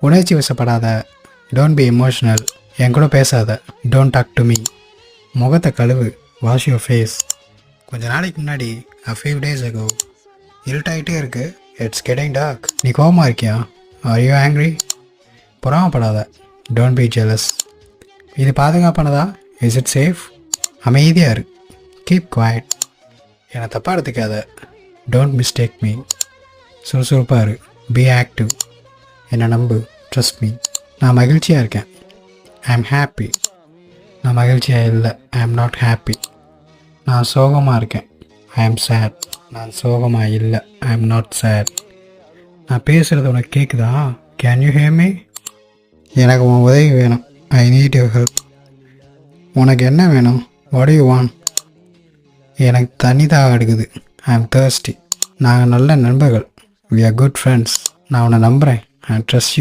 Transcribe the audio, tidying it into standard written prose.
உணர்ச்சி வசப்படாத. Don't be emotional. என் கூட பேசாத. Don't talk to me. முகத்தை கழுவு. Wash your face. கொஞ்ச நாளைக்கு முன்னாடி few days ago இருட்டாயிட்டே இருக்கு. It's getting dark. நீ கோவமாக இருக்கியா? Are you angry? பொறாமப்படாத. Don't be jealous. இது பாதுகாப்பானதா? Is it safe? அமைதியாக இரு. Keep quiet. என்னை தப்பாக எடுத்துக்காத. Don't mistake me. சுறுசுறுப்பாக இரு. Be active. என்னை நம்பு. Trust me. நான் மகிழ்ச்சியாக இருக்கேன். ஐ ஆம் ஹாப்பி. நான் மகிழ்ச்சியாக இல்லை. ஐ ஆம் நாட் ஹாப்பி. நான் சோகமாக இருக்கேன். ஐ ஆம் சேட். நான் சோகமாக இல்லை. ஐ ஆம் நாட் சேட். நான் பேசுகிறது உனக்கு கேட்குதா? Can you hear me? எனக்கு உன் உதவி வேணும். I need your help. உனக்கு என்ன வேணும்? What to you want? எனக்கு தண்ணி தாக எடுக்குது. ஐ ஆம் thirsty. நாங்கள் நல்ல நண்பர்கள். We are good friends. நான் உன்னை நம்புகிறேன். I trust you.